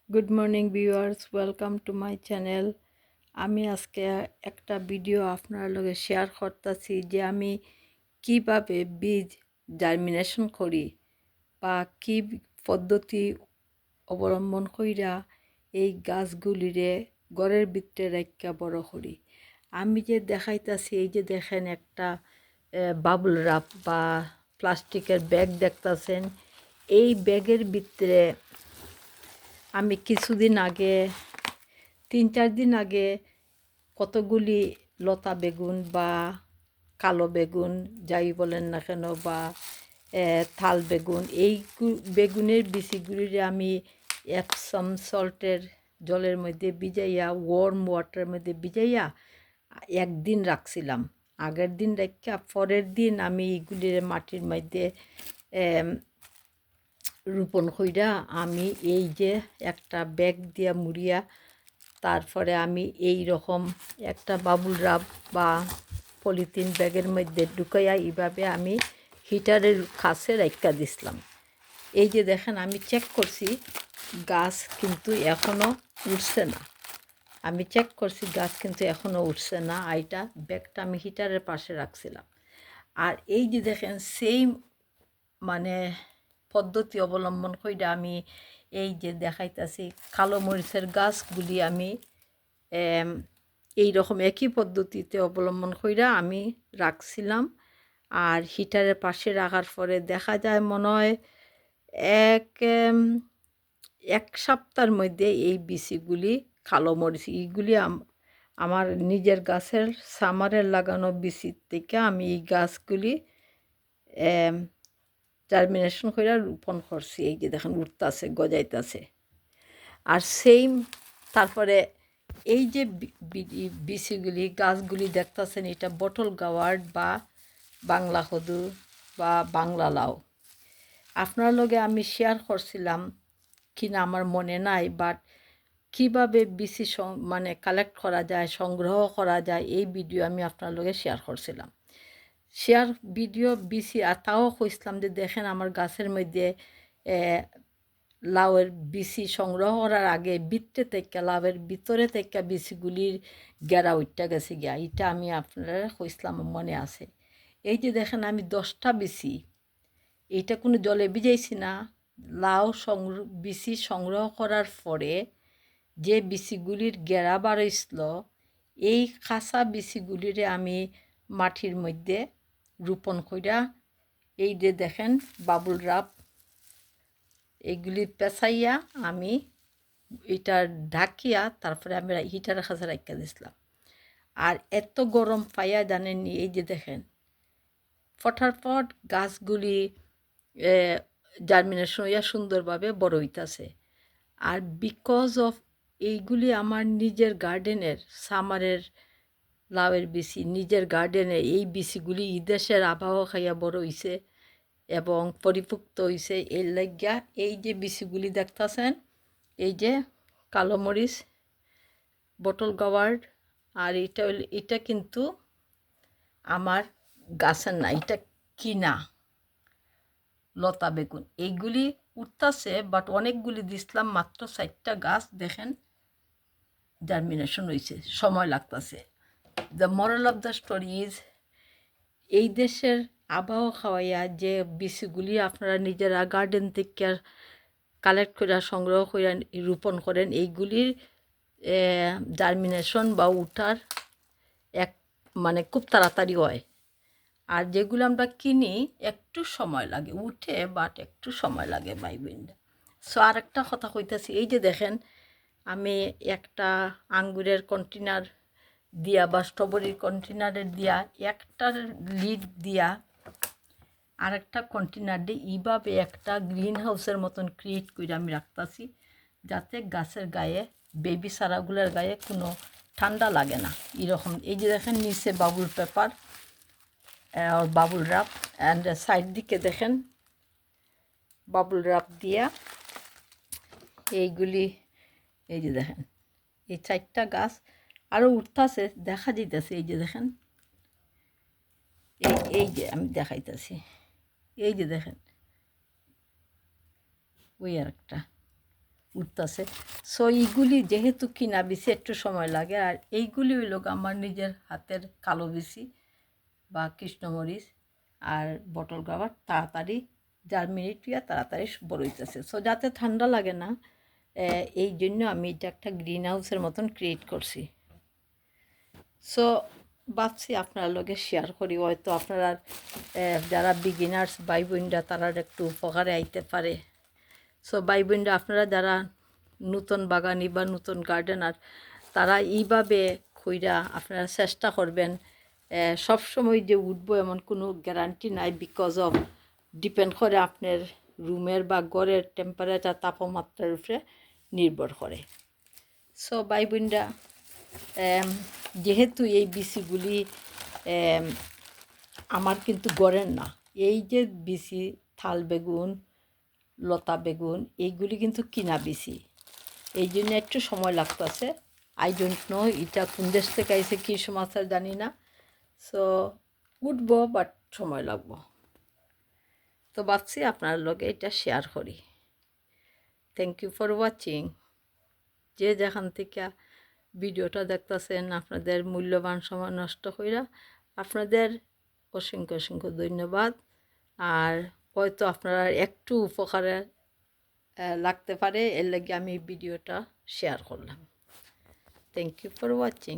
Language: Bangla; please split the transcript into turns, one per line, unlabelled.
Good morning viewers, welcome to my channel. আমি আজকে একটা ভিডিও আপনার লগে শেয়ার করতেছি যে আমি কিভাবে বীজ জার্মিনেশন করি বা কি পদ্ধতি অবলম্বন কইরা এই গাছগুলিরে ঘরের ভিতরে রাখা বড় করি। আমি যে দেখাইতাছি, এই যে দেখেন একটা বাবুল রাপ বা প্লাস্টিকের ব্যাগ দেখতাছেন। এই ব্যাগের ভিতরে আমি কিছুদিন আগে 3-4 দিন আগে কতগুলি লতা বেগুন বা কালো বেগুন যাই বলেন না কেন বা থাল বেগুন, এই বেগুনের বিচিগুলিরে আমি এপসম সল্টের জলের মধ্যে ভিজাইয়া, ওয়ার্ম ওয়াটারের মধ্যে ভিজাইয়া একদিন রাখছিলাম। আগের দিন রাখা পরের দিন আমি এইগুলির মাটির মধ্যে রোপণ কইরা আমি এই যে একটা ব্যাগ দিয়া মুড়িয়া, তারপরে আমি এই রকম একটা বাবুল রাব বা পলিথিন ব্যাগের মধ্যে ঢুকাইয়া এইভাবে আমি হিটারের কাছে রাখা দিছিলাম। এই যে দেখেন, আমি চেক করছি গাছ কিন্তু এখনও উঠছে না। আমি চেক করছি গাছ কিন্তু এখনও উঠছে না। এইটা ব্যাগটা আমি হিটারের পাশে রাখছিলাম। আর এই যে দেখেন, সেম মানে পদ্ধতি অবলম্বন কইরা আমি এই যে দেখাইতাছি কালো মরিচের গাছগুলি আমি এই রকম একই পদ্ধতিতে অবলম্বন কইরা আমি রাখছিলাম। আর হিটারের পাশে রাখার পরে দেখা যায় মনে হয় এক এক সপ্তাহের মধ্যে এই বিচিগুলি, কালো মরিচ এইগুলি আমার নিজের গাছের সামারের লাগানো বিচির থেকে আমি এই গাছগুলি জার্মিনেশন করে রোপণ করছি। এই যে দেখেন উঠতাছে, গজাইতাছে। আর সেইম তারপরে এই যে বিচিগুলি গাছগুলি দেখতেছেন, এটা বটল গাওয়ার্ড বা বাংলা কদু বা বাংলা লাউ। আপনার লগে আমি শেয়ার করছিলাম কিনা আমার মনে নাই, বাট কীভাবে বিচি মানে কালেক্ট করা যায়, সংগ্রহ করা যায়, এই ভিডিও আমি আপনার লগে শেয়ার করছিলাম। শেয়ার ভিডিও বিচি, আর তাও কইছিলাম যে দেখেন আমার গাছের মধ্যে লাউয়ের বিচি সংগ্রহ করার আগে ভিতরে থেকে, লাউয়ের ভিতরে থেকে বিচিগুলির গেরা উঠটা গেছে গিয়া। এটা আমি আপনারা কইছিলাম, মনে আছে। এই যে দেখেন আমি 10টা বিচি, এইটা কোনো জলে ভিজাইছি না। লাউ বিচি সংগ্রহ করার পরে যে বিচিগুলির গেরা বাড়াইছিল, এই কাঁচা বিচিগুলিরে আমি মাটির মধ্যে রোপণ কইরা, এই যে দেখেন বাবুল রাপ, এইগুলি পেঁচাইয়া আমি এটা ঢাকিয়া তারপরে আমি হিটারের কাছে রাখিয়া দিছিলাম। আর এত গরম পাইয়া জানেননি, এই যে দেখেন ফটাফট গাছগুলি জার্মিনেশন হইয়া সুন্দরভাবে বড় হইতাছে। আর বিকজ অফ এইগুলি আমার নিজের গার্ডেনের সামারের লাউয়ের বিচি, নিজের গার্ডেনে এই বিচিগুলি দেশের আবহাওয়া খাইয়া বড় হইছে এবং পরিপুক্ত হইছে। এর লাগিয়া এই যে বিচিগুলি দেখতেছেন, এই যে কালো মরিচ, বটল গাওয়ার্ড, আর এটা কিন্তু আমার গাছের না, এটা কিনা লতা বেগুন। এইগুলি উঠতাছে, বাট অনেকগুলি দিছিলাম, মাত্র 4টা গাছ দেখেন জার্মিনেশন হয়েছে, সময় লাগতেছে। The moral of the story is, এই দেশের আবহাওয়া খাওয়াইয়া যে বিচিগুলি আপনারা নিজেরা গার্ডেন থেকে কালেক্ট করে সংগ্রহ করে রোপণ করেন, এইগুলির জার্মিনেশন বা উঠার এক মানে খুব তাড়াতাড়ি হয়। আর যেগুলো আমরা কিনি একটু সময় লাগে উঠে, বাট একটু সময় লাগে ভাই বোনরা। সো আর একটা কথা কইতেছি, এই যে দেখেন আমি একটা আঙ্গুরের কন্টেনার দিয়া বা স্ট্রবেরির কন্টেনারের দিয়া, একটার লিড দিয়া আর একটা কন্টেনার দিয়ে এইভাবে একটা গ্রিন হাউসের মতন ক্রিয়েট করে আমি রাখতেছি, যাতে গাছের গায়ে, বেবি চারাগুলোর গায়ে কোনো ঠান্ডা লাগে না। এরকম এই যে দেখেন নিচে Babul paper, Babul wrap, and side দিকে দেখেন বাবুল রাপ দিয়া এইগুলি, এই যে দেখেন এই 4টা গাছ আরও উঠতেছে, দেখা যাইতেছে। এই যে দেখেন, এই যে আমি দেখাইতেছি, এই যে দেখেন ওই আর একটা উঠতেছে। সো এইগুলি যেহেতু কিনা বিচি একটু সময় লাগে, আর এইগুলি হইল আমার নিজের হাতের কালো বিচি বা কৃষ্ণমরিচ আর বটল গাওয়ার তাড়াতাড়ি জার্মিনেট হইয়া তাড়াতাড়ি বড় হইতেছে। সো যাতে ঠান্ডা লাগে না, এই জন্য আমি এটা একটা গ্রিন হাউসের মতন ক্রিয়েট করছি। সো ভাবছি আপনার লগে শেয়ার করি, হয়তো আপনারা যারা বিগিনার্স ভাই বোনরা তারা একটু উপকারে আইতে পারে। সো ভাই বোনরা আপনারা যারা নতুন বাগানি বা নতুন গার্ডেনার, তারা এইভাবে কইরা আপনারা চেষ্টা করবেন। সবসময় যে উঠবো এমন কোনো গ্যারান্টি নাই, বিকজ অফ ডিপেন্ড করে আপনার রুমের বা ঘরের টেম্পারেচার, তাপমাত্রার উপরে নির্ভর করে। সো ভাই বোনরা, যেহেতু এই বিচিগুলি আমার কিন্তু গড়ের না, এই যে বিচি থাল বেগুন, লতা বেগুন, এইগুলি কিন্তু কিনা বিচি, এই জন্য একটু সময় লাগতেছে। আই ডোন্ট নো এটা কোন দেশ থেকে আইসে, কী সমাচার জানি না। সো উঠবো, বাট সময় লাগবো। তো ভাবছি আপনার লগে এটা শেয়ার করি। Thank you for watching. যে যেখান থেকে ভিডিওটা দেখতেছেন, আপনাদের মূল্যবান সময় নষ্ট কইরা আপনাদের অসংখ্য অসংখ্য ধন্যবাদ। আর হয়তো আপনারা একটু উপকারে লাগতে পারে, এর লাগে আমি ভিডিওটা শেয়ার করলাম। Thank you for watching.